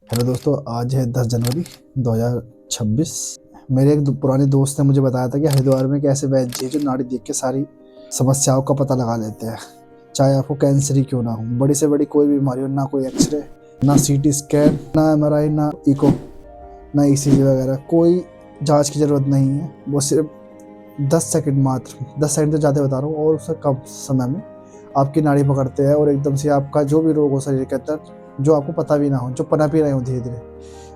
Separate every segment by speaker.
Speaker 1: Hello दोस्तों, आज है 10 जनवरी 2026। मेरे एक पुराने दोस्त ने मुझे बताया था कि हरिद्वार में एक ऐसे वैद्य हैं जो नाड़ी देख के सारी समस्याओं का पता लगा लेते हैं। चाहे आपको कैंसर ही क्यों ना हो, बड़ी से बड़ी कोई बीमारी हो, ना कोई एक्सरे, ना सीटी स्कैन, ना एमआरआई, ना इको, ना ईसीजी वगैरह, कोई जांच की ज़रूरत नहीं है। वो सिर्फ 10 सेकंड, मात्र 10 सेकंड तो ज़्यादा बता रहा हूँ, और उससे कम समय में आपकी नाड़ी पकड़ते हैं और एकदम से आपका जो भी रोग हो शरीर के अंदर, जो आपको पता भी ना हो, जो पनप ही रहे हो धीरे धीरे,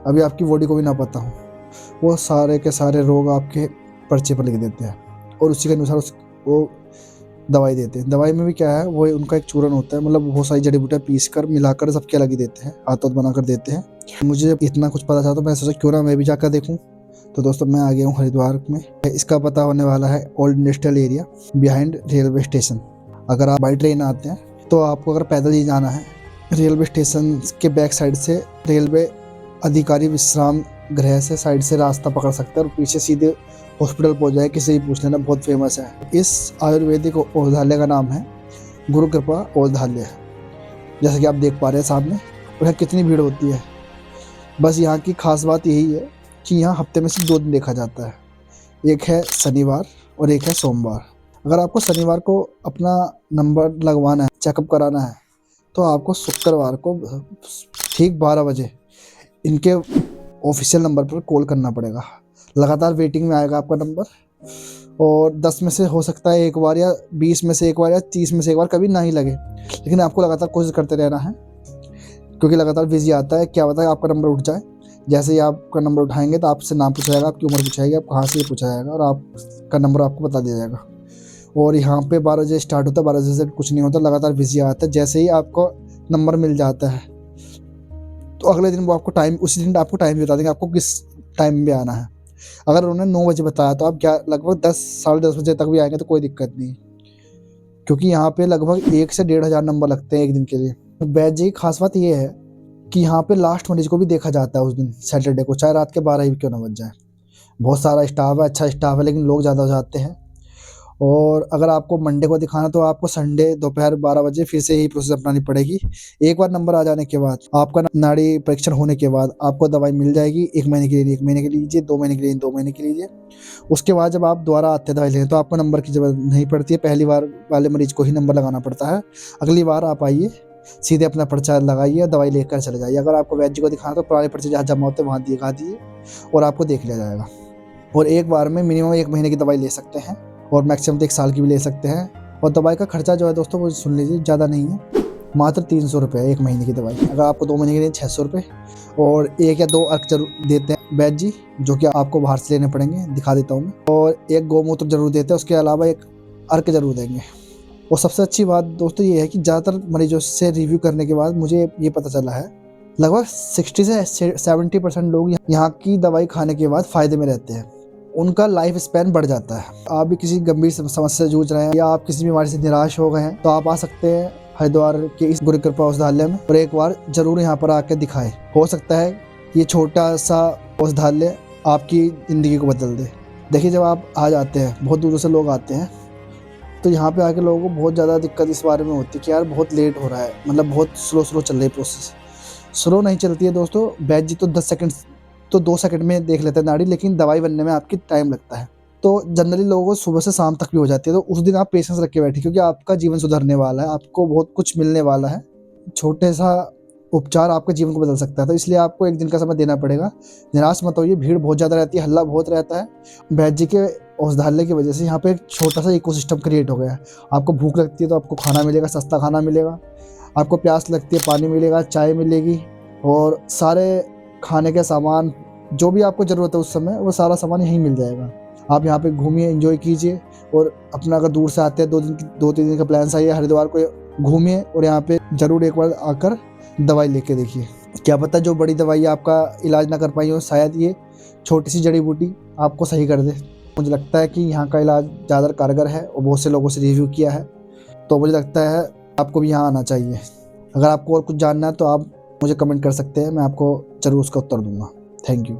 Speaker 1: अभी आपकी बॉडी को भी ना पता हो, वो सारे के सारे रोग आपके पर्चे पर लिख देते हैं और उसी के अनुसार वो दवाई देते हैं। दवाई में भी क्या है, वो उनका एक चूरन होता है, मतलब बहुत सारी जड़ी बूटियाँ पीस कर मिलाकर सबके अलग ही देते हैं, हाथों बना कर देते हैं। मुझे इतना कुछ पता था तो मैं सोचा क्यों ना मैं भी जाकर देखूँ। तो दोस्तों, मैं आ गया हूँ हरिद्वार में। इसका पता होने वाला है old industrial area behind railway station. अगर आप बाई ट्रेन आते हैं तो आपको अगर पैदल ही जाना है, रेलवे स्टेशन के बैक साइड से रेलवे अधिकारी विश्राम गृह से साइड से रास्ता पकड़ सकते हैं और पीछे सीधे हॉस्पिटल पहुंच जाए। किसी भी पूछ लेना, बहुत फेमस है। इस आयुर्वेदिक औषधालय का नाम है गुरु कृपा औषधालय। जैसे कि आप देख पा रहे हैं सामने, और यहाँ कितनी भीड़ होती है। बस यहाँ की खास बात यही है कि यहाँ हफ्ते में सिर्फ 2 दिन देखा जाता है, एक है शनिवार और एक है सोमवार। अगर आपको शनिवार को अपना नंबर लगवाना है, चेकअप कराना है, तो आपको शुक्रवार को ठीक 12 बजे इनके ऑफिशियल नंबर पर कॉल करना पड़ेगा। लगातार वेटिंग में आएगा आपका नंबर, और 10 में से हो सकता है एक बार, या 20 में से एक बार, या 30 में से एक बार कभी ना ही लगे, लेकिन आपको लगातार कोशिश करते रहना है, क्योंकि लगातार बिजी आता है। क्या पता है आपका नंबर उठ जाए। जैसे ही आपका नंबर उठाएंगे तो आपसे नाम पूछा जाएगा, आपकी उम्र पूछा जाएगी, आप कहाँ से पूछा जाएगा, और आपका नंबर आपको बता दिया जाएगा। और यहाँ पे 12 बजे स्टार्ट होता है, 12 बजे से कुछ नहीं होता, लगातार बिजी आता है। जैसे ही आपको नंबर मिल जाता है तो अगले दिन वो आपको टाइम, उसी दिन आपको टाइम भी बता देंगे आपको किस टाइम में आना है। अगर उन्होंने 9 बजे बताया तो आप क्या लगभग 10 साढ़े 10 बजे तक भी आएंगे तो कोई दिक्कत नहीं, क्योंकि यहाँ पे लगभग 1 से 1,500 नंबर लगते हैं एक दिन के लिए। वैद्य की खास बात ये है कि यहाँ पे लास्ट मरीज को भी देखा जाता है उस दिन, सैटरडे को, चाहे रात के 12 ही क्यों ना बज जाए। बहुत सारा स्टाफ है, अच्छा स्टाफ है, लेकिन लोग ज़्यादा हो जाते हैं। और अगर आपको मंडे को दिखाना तो आपको संडे दोपहर 12 बजे फिर से यही प्रोसेस अपनानी पड़ेगी। एक बार नंबर आ जाने के बाद, आपका नाड़ी परीक्षण होने के बाद आपको दवाई मिल जाएगी। 1 महीने के लिए 1 महीने के लिए लीजिए, 2 महीने के लिए 2 महीने के लिए लीजिए। उसके बाद जब आप दोबारा आते हैं दवाई लेने तो आपको नंबर की जरूरत नहीं पड़ती है। पहली बार वाले मरीज को ही नंबर लगाना पड़ता है। अगली बार आप आइए, सीधे अपना पर्चा लगाइए, दवाई लेकर चले जाइए। अगर आपको वैद्य को दिखाना तो पुराने पर्चे जहाँ जमा होते हैं वहाँ दिखा दिए और आपको देख लिया जाएगा। और एक बार में मिनिमम 1 महीने की दवाई ले सकते हैं, और मैक्सिमम 1 साल की भी ले सकते हैं। और दवाई का खर्चा जो है दोस्तों, वो सुन लीजिए, ज़्यादा नहीं है, मात्र 300 रुपये 1 महीने की दवाई। अगर आपको 2 महीने के लिए 600 रुपये, और 1 या 2 अर्क जरूर देते हैं वैद्य जी, जो कि आपको बाहर से लेने पड़ेंगे, दिखा देता हूँ मैं। और 1 गौमूत्र जरूर देते हैं, उसके अलावा 1 अर्क जरूर देंगे। और सबसे अच्छी बात दोस्तों ये है कि ज़्यादातर मरीजों से रिव्यू करने के बाद मुझे ये पता चला है, लगभग 60 से 70% लोग यहाँ की दवाई खाने के बाद फ़ायदे में रहते हैं। उनका लाइफ स्पैन बढ़ जाता है। आप भी किसी गंभीर समस्या से जूझ रहे हैं, या आप किसी बीमारी से निराश हो गए हैं, तो आप आ सकते हैं हरिद्वार के इस गुरु कृपा औषधालय में, और एक बार जरूर यहाँ पर आकर दिखाएं। हो सकता है ये छोटा सा औषधालय आपकी ज़िंदगी को बदल दे। देखिए, जब आप आ जाते हैं, बहुत दूर से लोग आते हैं, तो यहाँ पे आके लोगों को बहुत ज़्यादा दिक्कत इस बारे में होती है कि यार बहुत लेट हो रहा है, मतलब बहुत स्लो चल रही है प्रोसेस। स्लो नहीं चलती है दोस्तों। वैद्य जी तो 10 सेकंड तो 2 सेकंड में देख लेते हैं नाड़ी, लेकिन दवाई बनने में आपकी टाइम लगता है। तो जनरली लोगों को सुबह से शाम तक भी हो जाती है। तो उस दिन आप पेशेंस रख के बैठिए, क्योंकि आपका जीवन सुधरने वाला है, आपको बहुत कुछ मिलने वाला है। छोटे सा उपचार आपके जीवन को बदल सकता है, तो इसलिए आपको 1 दिन का समय देना पड़ेगा। निराश मत होइए, भीड़ बहुत ज़्यादा रहती है, हल्ला बहुत रहता है। वैद्य जी के औषधालय की वजह से यहाँ पे एक छोटा सा इकोसिस्टम क्रिएट हो गया है। आपको भूख लगती है तो आपको खाना मिलेगा, सस्ता खाना मिलेगा। आपको प्यास लगती है, पानी मिलेगा, चाय मिलेगी, और सारे खाने के सामान, जो भी आपको ज़रूरत है उस समय, वो सारा सामान यहीं मिल जाएगा। आप यहाँ पे घूमिए, एंजॉय कीजिए, और अपना अगर दूर से आते हैं 2-3 दिन का प्लान चाहिए, हरिद्वार को घूमिए, और यहाँ पे ज़रूर एक बार आकर दवाई लेके देखिए। क्या पता जो बड़ी दवाई आपका इलाज ना कर पाई हो, शायद ये छोटी सी जड़ी बूटी आपको सही कर दे। मुझे लगता है कि यहाँ का इलाज ज़्यादा कारगर है, और बहुत से लोगों से रिव्यू किया है, तो मुझे लगता है आपको भी यहाँ आना चाहिए। अगर आपको और कुछ जानना है तो आप मुझे कमेंट कर सकते हैं, मैं आपको ज़रूर उसका उत्तर दूंगा। Thank you.